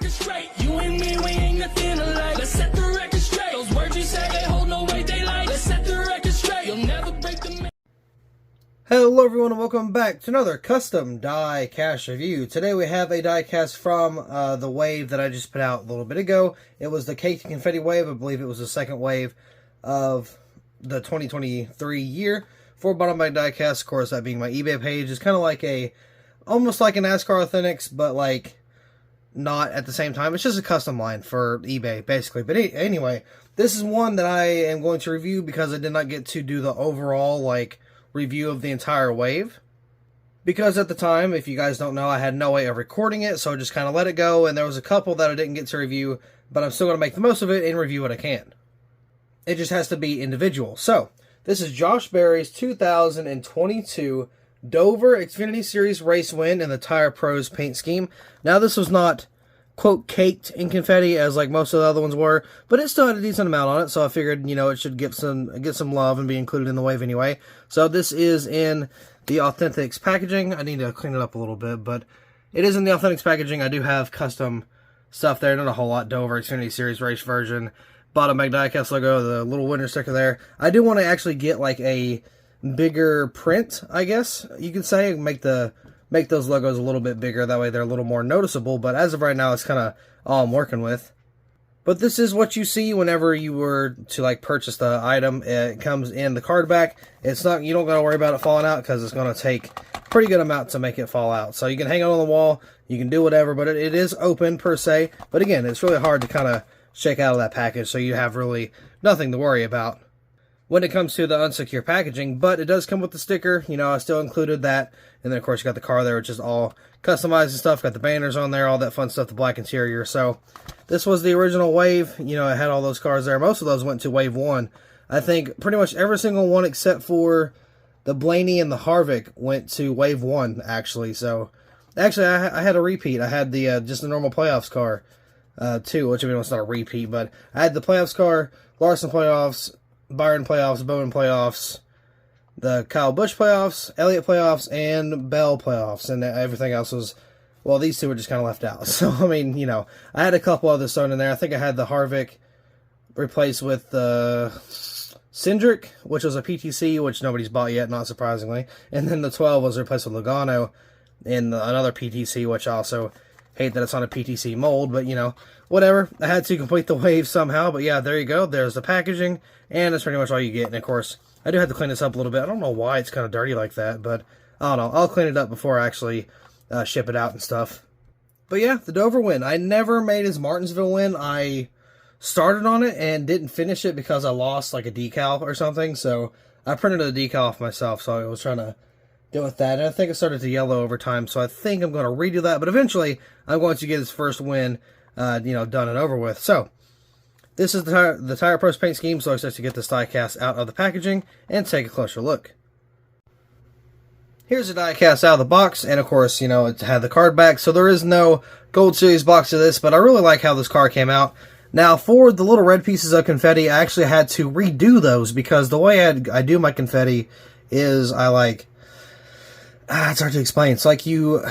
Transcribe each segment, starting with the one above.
record straight. You and me, we ain't nothing alike. Let's set the record straight. Those words you say, they hold no weight, they like. Let's set the record straight. You'll never break the... Hello everyone and welcome back to another custom die-cast review. Today we have a die-cast from the wave that I just put out a little bit ago. It was the Cake and Confetti wave. I believe it was the second wave of the 2023 year for Bottom Bag Diecast. Of course, that being my eBay page. It's kind of like almost like a NASCAR Authentics, but like not at the same time. It's just a custom line for eBay, basically. But anyway, this is one that I am going to review because I did not get to do the overall like review of the entire wave, because at the time, if you guys don't know, I had no way of recording it, so I just kind of let it go, and there was a couple that I didn't get to review, but I'm still going to make the most of it and review what I can. It just has to be individual. So this is Josh Berry's 2022 Dover Xfinity Series race win in the Tire Pros paint scheme. Now this was not quote caked in confetti as like most of the other ones were, but it still had a decent amount on it, so I figured, you know, it should get some love and be included in the wave anyway. So this is in the Authentics packaging. I need to clean it up a little bit, but it is in the Authentics packaging. I do have custom stuff there, not a whole lot. Dover Xfinity Series race version, Bottom Bag Diecast logo, the little winter sticker there. I do want to actually get like a bigger print, I guess you could say, make those logos a little bit bigger, that way they're a little more noticeable, but as of right now, it's kind of all I'm working with. But this is what you see whenever you were to like purchase the item. It comes in the card back. It's not, you don't gotta worry about it falling out, because it's gonna take a pretty good amount to make it fall out. So you can hang it on the wall, you can do whatever, but it is open per se. But again, it's really hard to kind of shake out of that package, so you have really nothing to worry about when it comes to the unsecure packaging. But it does come with the sticker. You know, I still included that. And then, of course, you got the car there, which is all customized and stuff. Got the banners on there, all that fun stuff, the black interior. So this was the original wave. You know, it had all those cars there. Most of those went to Wave 1. I think pretty much every single one except for the Blaney and the Harvick went to Wave 1, actually. So, actually, I had a repeat. I had the just the normal playoffs car, too, which, I mean, it's not a repeat, but I had the playoffs car, Larson playoffs, Byron playoffs, Bowman playoffs, the Kyle Busch playoffs, Elliott playoffs, and Bell playoffs, and everything else was, well, these two were just kind of left out. So, I mean, you know, I had a couple others thrown in there. I think I had the Harvick replaced with the Cindric, which was a PTC, which nobody's bought yet, not surprisingly, and then the 12 was replaced with Logano in another PTC, which I also hate that it's on a PTC mold, but, you know, whatever. I had to complete the wave somehow, but yeah, there you go. There's the packaging, and that's pretty much all you get. And, of course, I do have to clean this up a little bit. I don't know why it's kind of dirty like that, but I don't know. I'll clean it up before I actually ship it out and stuff. But, yeah, the Dover win. I never made his Martinsville win. I started on it and didn't finish it because I lost, like, a decal or something, so I printed a decal off myself, so I was trying to deal with that, and I think it started to yellow over time, so I think I'm going to redo that, but eventually I'm going to get his first win, you know, done and over with. So this is the Tire Pros paint scheme, so I expect to get this die cast out of the packaging and take a closer look. Here's the die cast out of the box, and of course, you know, it had the card back, so there is no Gold Series box to this, but I really like how this car came out. Now, for the little red pieces of confetti, I actually had to redo those, because the way I do my confetti is it's hard to explain. It's like you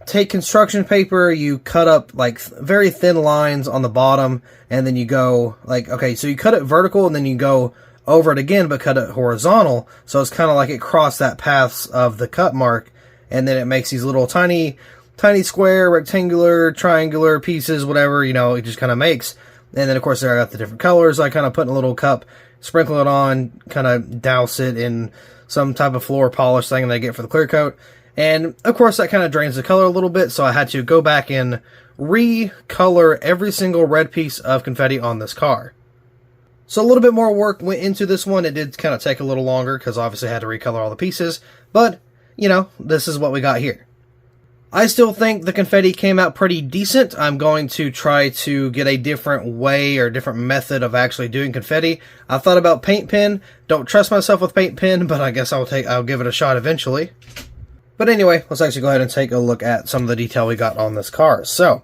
take construction paper, you cut up like very thin lines on the bottom, and then you go like, okay, so you cut it vertical and then you go over it again, but cut it horizontal. So it's kind of like it crossed that paths of the cut mark, and then it makes these little tiny square, rectangular, triangular pieces, whatever, you know, it just kind of makes. And then, of course, there I got the different colors. I kind of put in a little cup, sprinkle it on, kind of douse it in some type of floor polish thing that I get for the clear coat. And, of course, that kind of drains the color a little bit, so I had to go back and recolor every single red piece of confetti on this car. So a little bit more work went into this one. It did kind of take a little longer, because obviously I had to recolor all the pieces. But, you know, this is what we got here. I still think the confetti came out pretty decent. I'm going to try to get a different way or different method of actually doing confetti. I thought about paint pen. Don't trust myself with paint pen, but I guess I'll give it a shot eventually. But anyway, let's actually go ahead and take a look at some of the detail we got on this car. So,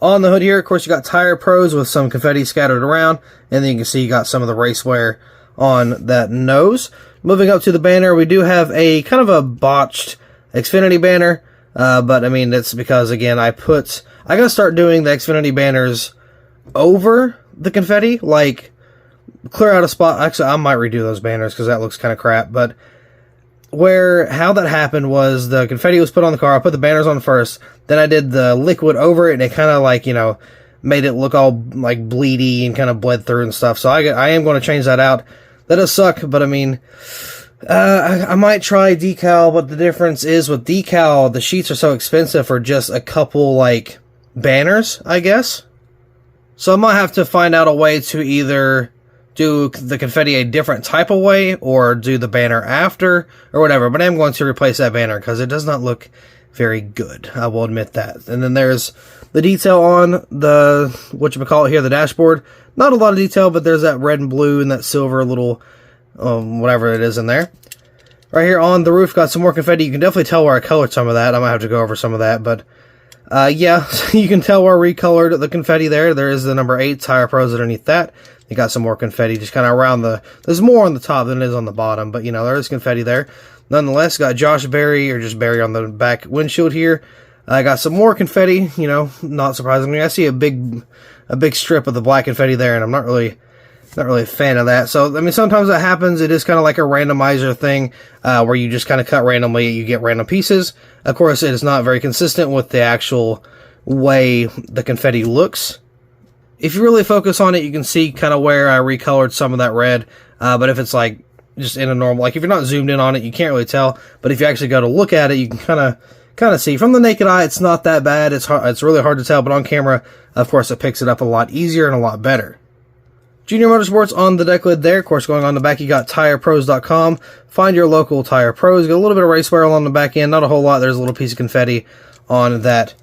on the hood here, of course, you got Tire Pros with some confetti scattered around, and then you can see you got some of the race wear on that nose. Moving up to the banner, we do have a kind of a botched Xfinity banner. But I mean, it's because, again, I I gotta start doing the Xfinity banners over the confetti, like clear out a spot. Actually, I might redo those banners because that looks kind of crap, but how that happened was the confetti was put on the car. I put the banners on first, then I did the liquid over it, and it kind of like, you know, made it look all like bleedy and kind of bled through and stuff. So I am going to change that out. That does suck, but I mean, I might try decal, but the difference is with decal, the sheets are so expensive for just a couple like banners, I guess. So I might have to find out a way to either do the confetti a different type of way or do the banner after or whatever. But I'm going to replace that banner because it does not look very good. I will admit that. And then there's the detail on the, whatchamacallit here, the dashboard. Not a lot of detail, but there's that red and blue and that silver little, whatever it is in there. Right here on the roof, got some more confetti. You can definitely tell where I colored some of that. I might have to go over some of that, but yeah, you can tell where I recolored the confetti there. There is the number 8 Tire Pros underneath that. You got some more confetti just kind of around there's more on the top than it is on the bottom, but you know, there is confetti there. Nonetheless, got Josh Berry, or just Berry on the back windshield here. I got some more confetti, you know, not surprisingly. I see a big strip of the black confetti there, and I'm not really a fan of that. So, I mean, sometimes that happens. It is kind of like a randomizer thing, where you just kind of cut randomly, you get random pieces. Of course, it is not very consistent with the actual way the confetti looks. If you really focus on it, you can see kind of where I recolored some of that red. But if it's like just in a normal, like if you're not zoomed in on it, you can't really tell. But if you actually go to look at it, you can kind of see. From the naked eye, it's not that bad. It's really hard to tell. But on camera, of course, it picks it up a lot easier and a lot better. Junior Motorsports on the deck lid there. Of course, going on the back, you got TirePros.com. Find your local Tire Pros. Got a little bit of race wear on the back end. Not a whole lot. There's a little piece of confetti on that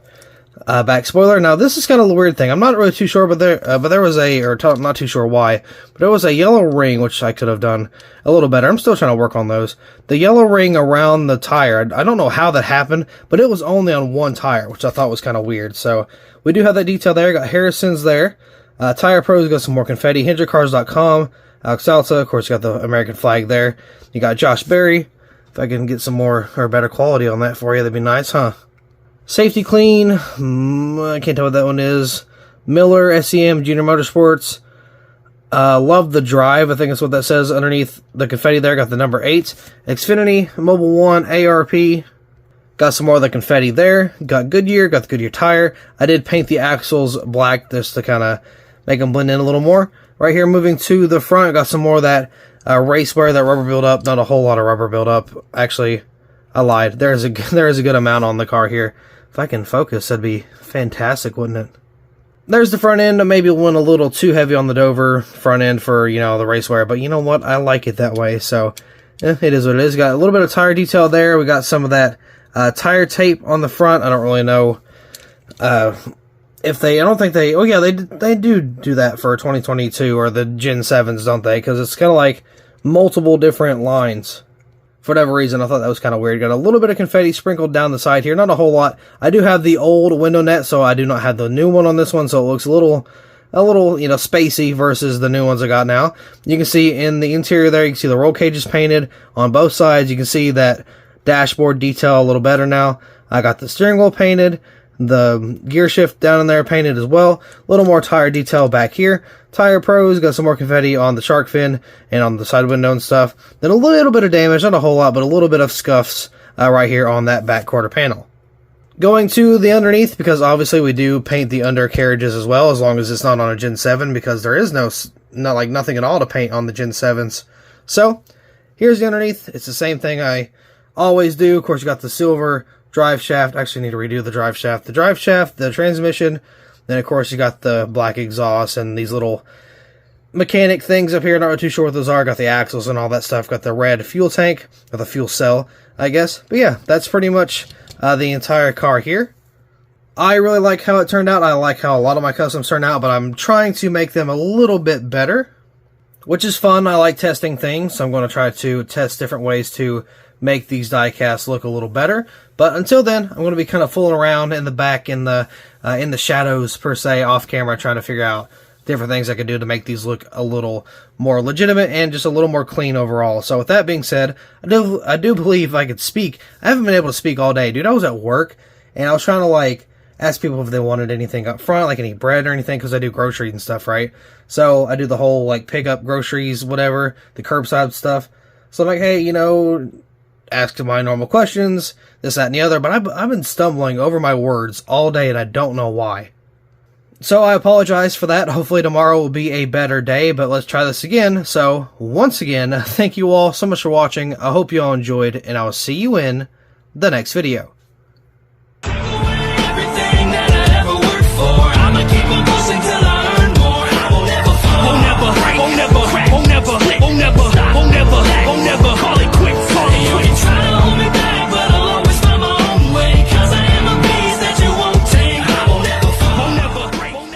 back spoiler. Now, this is kind of a weird thing. I'm not really too sure, but there was not too sure why, but there was a yellow ring, which I could have done a little better. I'm still trying to work on those. The yellow ring around the tire, I don't know how that happened, but it was only on one tire, which I thought was kind of weird. So, we do have that detail there. Got Harrison's there. Tire Pros got some more confetti. HendrickCars.com. Alex Salsa, of course, got the American flag there. You got Josh Berry. If I can get some more or better quality on that for you, that'd be nice, huh? Safety Clean. I can't tell what that one is. Miller, SEM, Junior Motorsports. Love the Drive. I think that's what that says underneath the confetti there. Got the number 8. Xfinity, Mobile One, ARP. Got some more of the confetti there. Got Goodyear. Got the Goodyear tire. I did paint the axles black just to kind of make them blend in a little more. Right here, moving to the front, got some more of that race wear, that rubber buildup. Not a whole lot of rubber buildup. Actually, I lied. There is a good amount on the car here. If I can focus, that'd be fantastic, wouldn't it? There's the front end. Maybe went a little too heavy on the Dover front end for, you know, the race wear. But you know what? I like it that way. So, it is what it is. Got a little bit of tire detail there. We got some of that tire tape on the front. I don't really know if they, I don't think they, oh yeah, they do that for 2022 or the Gen 7s, don't they? Because it's kind of like multiple different lines. For whatever reason, I thought that was kind of weird. Got a little bit of confetti sprinkled down the side here. Not a whole lot. I do have the old window net, so I do not have the new one on this one, so it looks a little, you know, spacey versus the new ones I got now. You can see in the interior there, you can see the roll cages painted on both sides. You can see that dashboard detail a little better now. I got the steering wheel painted. The gear shift down in there painted as well. A little more tire detail back here. Tire Pros got some more confetti on the shark fin and on the side window and stuff. Then a little bit of damage, not a whole lot, but a little bit of scuffs right here on that back quarter panel. Going to the underneath, because obviously we do paint the undercarriages as well, as long as it's not on a Gen 7, because there is nothing at all to paint on the Gen 7s. So, here's the underneath. It's the same thing I always do. Of course, you got the silver drive shaft. Actually, need to redo the drive shaft. The drive shaft, the transmission. Then, of course, you got the black exhaust and these little mechanic things up here. Not really too sure what those are. Got the axles and all that stuff. Got the red fuel tank, or the fuel cell, I guess. But yeah, that's pretty much the entire car here. I really like how it turned out. I like how a lot of my customs turn out, but I'm trying to make them a little bit better, which is fun. I like testing things, so I'm going to try to test different ways to make these die-casts look a little better. But until then, I'm going to be kind of fooling around in the back, in the shadows, per se, off camera, trying to figure out different things I could do to make these look a little more legitimate and just a little more clean overall. So with that being said, I do believe I could speak. I haven't been able to speak all day, dude. I was at work, and I was trying to, like, ask people if they wanted anything up front, like any bread or anything, because I do groceries and stuff, right? So I do the whole, like, pick up groceries, whatever, the curbside stuff. So I'm like, hey, you know, ask my normal questions, this, that, and the other, but I've been stumbling over my words all day, and I don't know why. So I apologize for that. Hopefully tomorrow will be a better day, but let's try this again. So once again, thank you all so much for watching. I hope you all enjoyed, and I will see you in the next video. Everything that I ever worked for, I'ma keep on pushing till I earn more. I won't ever fall, won't never